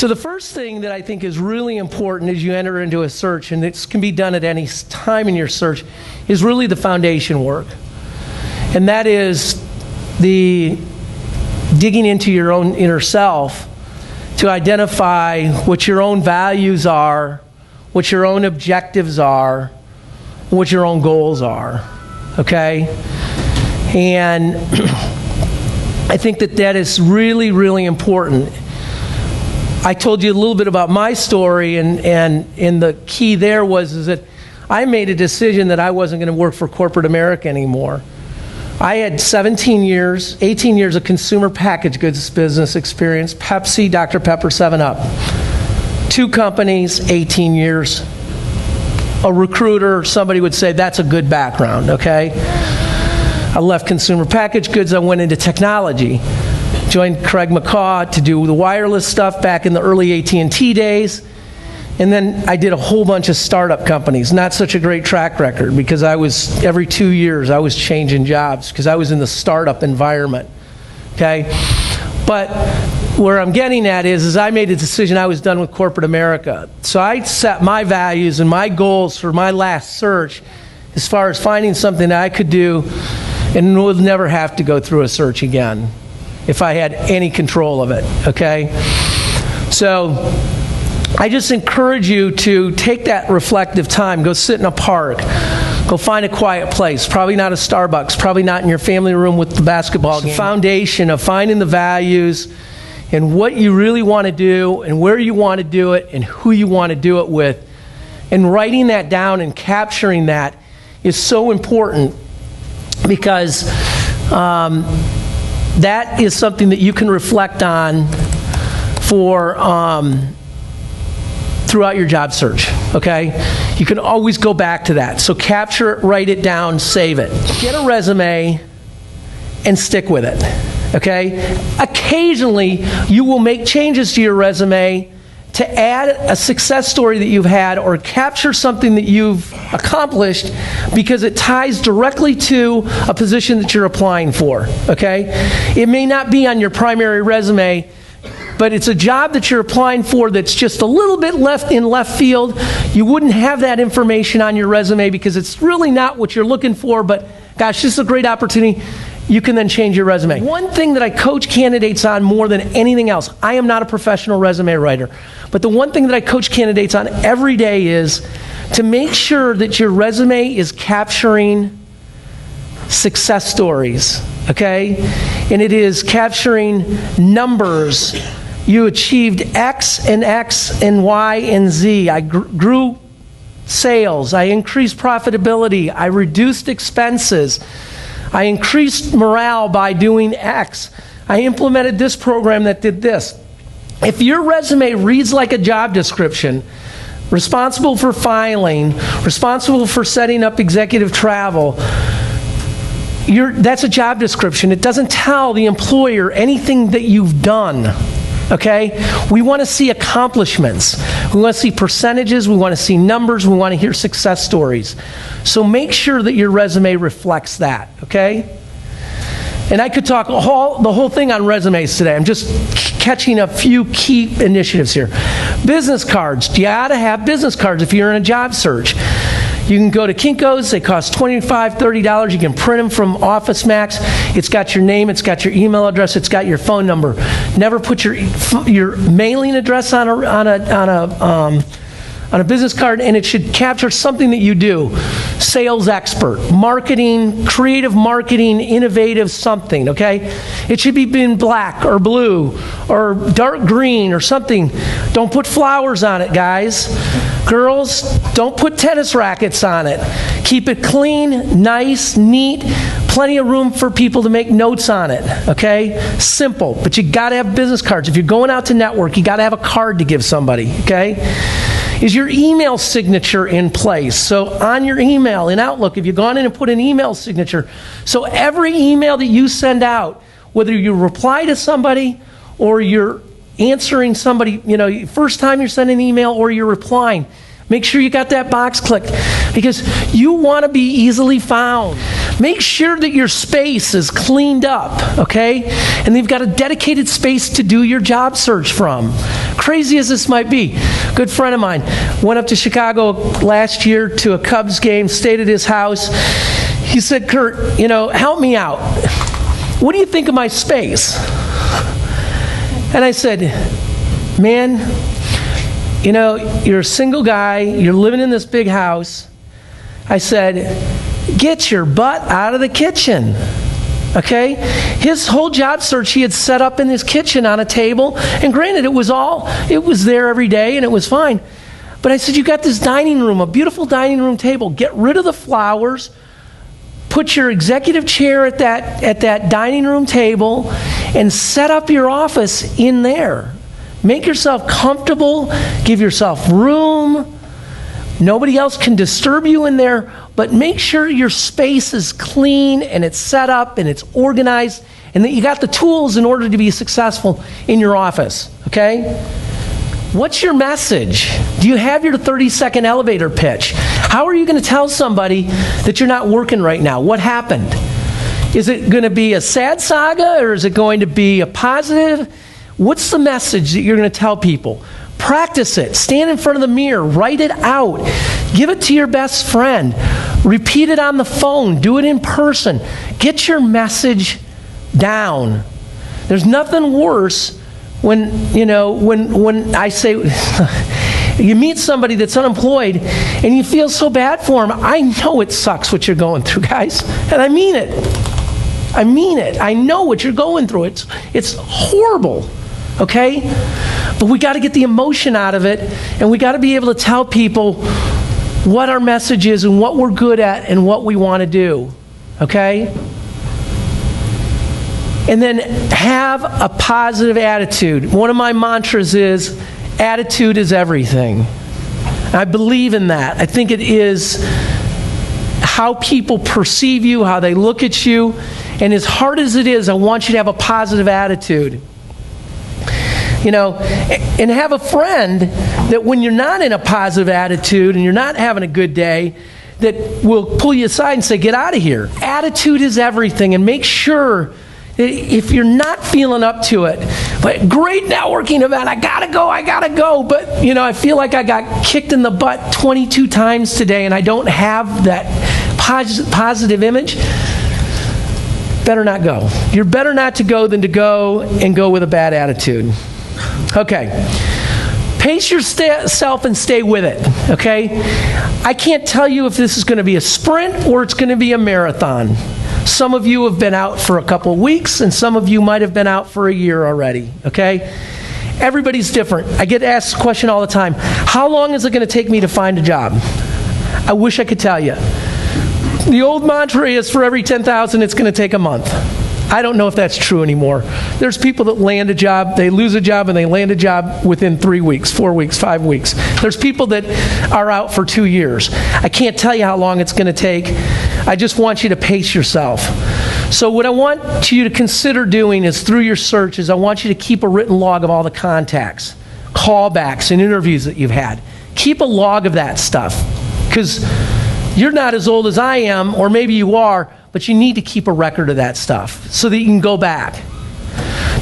So the first thing that I think is really important as you enter into a search, and this can be done at any time in your search, is really the foundation work. And that is the digging into your own inner self to identify what your own values are, what your own objectives are, what your own goals are, okay? And I think that that is really, really important. I told you a little bit about my story, and the key there is that I made a decision that I wasn't going to work for corporate America anymore. I had 18 years of consumer packaged goods business experience, Pepsi, Dr. Pepper, 7-Up. 2 companies, 18 years. A recruiter, somebody would say that's a good background, okay? I left consumer packaged goods, I went into technology. Joined Craig McCaw to do the wireless stuff back in the early AT&T days. And then I did a whole bunch of startup companies. Not such a great track record because every 2 years I was changing jobs because I was in the startup environment, okay? But where I'm getting at is I made a decision I was done with corporate America. So I set my values and my goals for my last search as far as finding something that I could do and would never have to go through a search again if I had any control of it, okay? So I just encourage you to take that reflective time, go sit in a park, go find a quiet place, probably not a Starbucks, probably not in your family room with the basketball game. The foundation of finding the values and what you really want to do and where you want to do it and who you want to do it with. And writing that down and capturing that is so important because that is something that you can reflect on for throughout your job search, okay? You can always go back to that. So capture it, write it down, save it. Get a resume and stick with it, okay? Occasionally, you will make changes to your resume to add a success story that you've had or capture something that you've accomplished because it ties directly to a position that you're applying for, okay? It may not be on your primary resume, but it's a job that you're applying for that's just a little bit left field. You wouldn't have that information on your resume because it's really not what you're looking for, but gosh, this is a great opportunity. You can then change your resume. One thing that I coach candidates on more than anything else, I am not a professional resume writer, but the one thing that I coach candidates on every day is to make sure that your resume is capturing success stories, okay? And it is capturing numbers. You achieved X and Y and Z. I grew sales. I increased profitability. I reduced expenses. I increased morale by doing X. I implemented this program that did this. If your resume reads like a job description, responsible for filing, responsible for setting up executive travel, that's a job description. It doesn't tell the employer anything that you've done. Okay? We want to see accomplishments. We want to see percentages. We want to see numbers. We want to hear success stories. So make sure that your resume reflects that. Okay? And I could talk the whole thing on resumes today. I'm just catching a few key initiatives here. Business cards. You ought to have business cards if you're in a job search. You can go to Kinko's. They cost $25, $30. You can print them from Office Max. It's got your name. It's got your email address. It's got your phone number. Never put your mailing address on a business card, and it should capture something that you do. Sales expert, marketing, creative marketing, innovative something, okay? It should be in black or blue or dark green or something. Don't put flowers on it, guys. Girls, don't put tennis rackets on it. Keep it clean, nice, neat, plenty of room for people to make notes on it, okay? Simple, but you gotta have business cards. If you're going out to network, you gotta have a card to give somebody, okay? Is your email signature in place? So on your email in Outlook, if you've gone in and put an email signature, so every email that you send out, whether you reply to somebody or you're answering somebody, you know, first time you're sending an email or you're replying, make sure you got that box clicked because you want to be easily found. Make sure that your space is cleaned up, okay? And you've got a dedicated space to do your job search from. Crazy as this might be. A good friend of mine went up to Chicago last year to a Cubs game, stayed at his house. He said, Kurt, help me out. What do you think of my space? And I said, man, you're a single guy, you're living in this big house. I said, get your butt out of the kitchen, okay? His whole job search he had set up in his kitchen on a table, and granted, it was there every day and it was fine. But I said, you got this dining room, a beautiful dining room table. Get rid of the flowers, put your executive chair at that dining room table, and set up your office in there. Make yourself comfortable, give yourself room. Nobody else can disturb you in there, but make sure your space is clean and it's set up and it's organized and that you got the tools in order to be successful in your office, okay? What's your message? Do you have your 30-second elevator pitch? How are you going to tell somebody that you're not working right now? What happened? Is it going to be a sad saga or is it going to be a positive? What's the message that you're going to tell people? Practice it. Stand in front of the mirror. Write it out. Give it to your best friend. Repeat it on the phone. Do it in person. Get your message down. There's nothing worse when I say, you meet somebody that's unemployed and you feel so bad for them. I know it sucks what you're going through, guys. And I mean it. I mean it. I know what you're going through. It's horrible. Okay? But we got to get the emotion out of it, and we got to be able to tell people what our message is and what we're good at and what we want to do. Okay? And then have a positive attitude. One of my mantras is, attitude is everything. I believe in that. I think it is how people perceive you, how they look at you. And as hard as it is, I want you to have a positive attitude. And have a friend that when you're not in a positive attitude and you're not having a good day, that will pull you aside and say, get out of here. Attitude is everything, and make sure that if you're not feeling up to it, but great networking event, I gotta go, but I feel like I got kicked in the butt 22 times today and I don't have that positive image, better not go. You're better not to go than to go and go with a bad attitude. Okay. Pace yourself and stay with it, okay? I can't tell you if this is going to be a sprint or it's going to be a marathon. Some of you have been out for a couple of weeks, and some of you might have been out for a year already, okay? Everybody's different. I get asked the question all the time, how long is it going to take me to find a job? I wish I could tell you. The old mantra is for every 10,000, it's going to take a month. I don't know if that's true anymore. There's people that land a job, they lose a job, and they land a job within 3 weeks, 4 weeks, 5 weeks. There's people that are out for 2 years. I can't tell you how long it's going to take. I just want you to pace yourself. So what I want you to consider doing is through your search is I want you to keep a written log of all the contacts, callbacks, and interviews that you've had. Keep a log of that stuff, because you're not as old as I am, or maybe you are, but you need to keep a record of that stuff so that you can go back.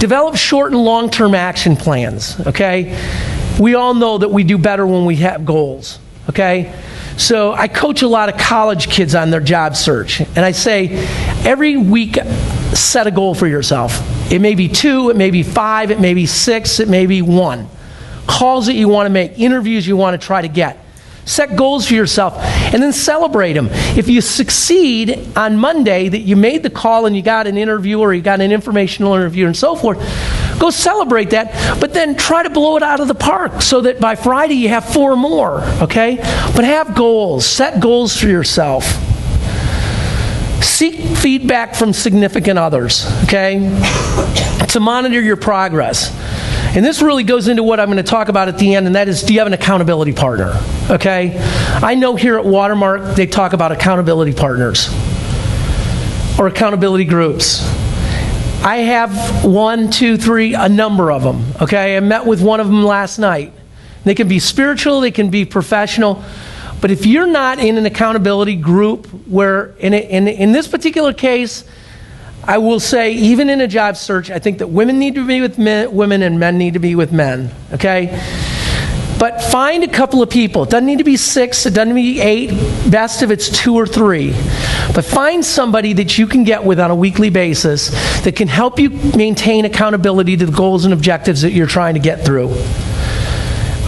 Develop short and long-term action plans, okay? We all know that we do better when we have goals, okay? So I coach a lot of college kids on their job search, and I say, every week, set a goal for yourself. It may be 2, it may be 5, it may be 6, it may be 1. Calls that you want to make, interviews you want to try to get. Set goals for yourself and then celebrate them. If you succeed on Monday that you made the call and you got an interview or you got an informational interview and so forth, go celebrate that, but then try to blow it out of the park so that by Friday you have 4 more, okay? But have goals. Set goals for yourself. Seek feedback from significant others, okay? To monitor your progress. And this really goes into what I'm going to talk about at the end, and that is, do you have an accountability partner? Okay? I know here at Watermark, they talk about accountability partners or accountability groups. I have 1, 2, 3, a number of them. Okay? I met with one of them last night. They can be spiritual, they can be professional, But if you're not in an accountability group where, in this particular case, I will say, even in a job search, I think that women need to be with women and men need to be with men, okay? But find a couple of people. It doesn't need to be 6, it doesn't need to be 8, best if it's 2 or 3. But find somebody that you can get with on a weekly basis that can help you maintain accountability to the goals and objectives that you're trying to get through.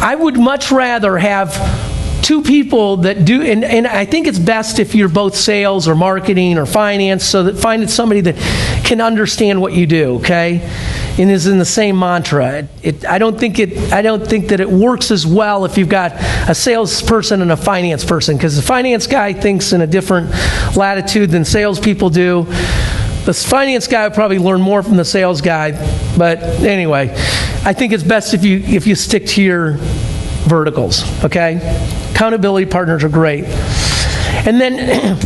I would much rather have 2 people that do, and I think it's best if you're both sales or marketing or finance, so that find somebody that can understand what you do, okay, and is in the same mantra. I don't think that it works as well if you've got a salesperson and a finance person, because the finance guy thinks in a different latitude than salespeople do. The finance guy would probably learn more from the sales guy, but anyway, I think it's best if you stick to your verticals, okay? Accountability partners are great. And then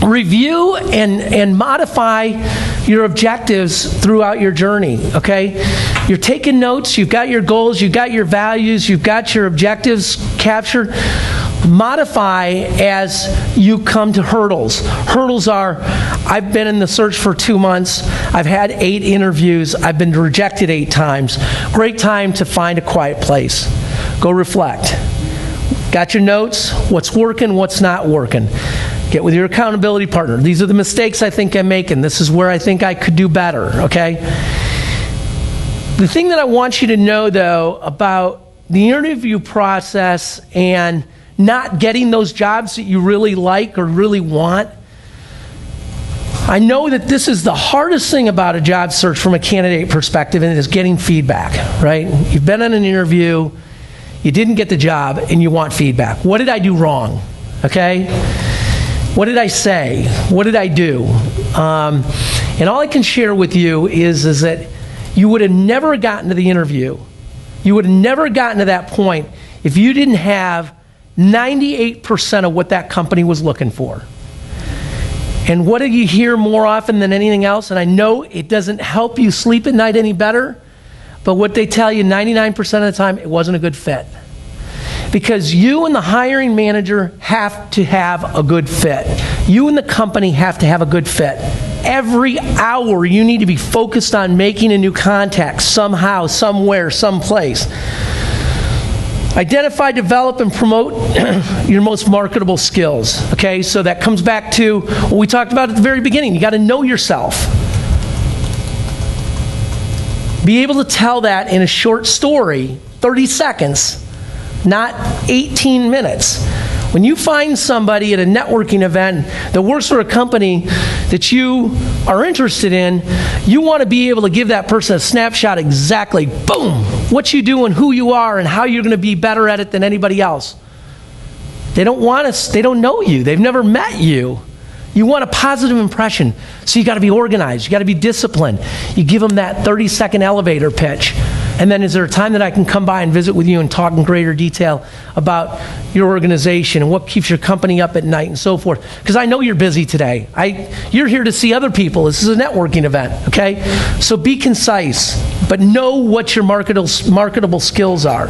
review and modify your objectives throughout your journey, okay? You're taking notes, you've got your goals, you've got your values, you've got your objectives captured. Modify as you come to hurdles. Hurdles are, I've been in the search for 2 months, I've had 8 interviews, I've been rejected 8 times. Great time to find a quiet place. Go reflect. Got your notes? What's working, what's not working? Get with your accountability partner. These are the mistakes I think I'm making. This is where I think I could do better, okay? The thing that I want you to know, though, about the interview process and not getting those jobs that you really like or really want, I know that this is the hardest thing about a job search from a candidate perspective, and it is getting feedback, right? You've been on an interview, you didn't get the job, and you want feedback. What did I do wrong, okay? What did I say? What did I do? And all I can share with you is that you would have never gotten to the interview. You would have never gotten to that point if you didn't have 98% of what that company was looking for. And what do you hear more often than anything else? And I know it doesn't help you sleep at night any better, but what they tell you 99% of the time, it wasn't a good fit. Because you and the hiring manager have to have a good fit. You and the company have to have a good fit. Every hour you need to be focused on making a new contact somehow, somewhere, someplace. Identify, develop, and promote your most marketable skills. Okay, so that comes back to what we talked about at the very beginning. You got to know yourself. Be able to tell that in a short story, 30 seconds, not 18 minutes. When you find somebody at a networking event that works for a company that you are interested in, you want to be able to give that person a snapshot exactly, boom, what you do and who you are and how you're going to be better at it than anybody else. They don't know you. They've never met you. You want a positive impression, so you got to be organized. You got to be disciplined. You give them that 30-second elevator pitch. And then is there a time that I can come by and visit with you and talk in greater detail about your organization and what keeps your company up at night and so forth? Because I know you're busy today. You're here to see other people. This is a networking event, okay? So be concise, but know what your marketable skills are.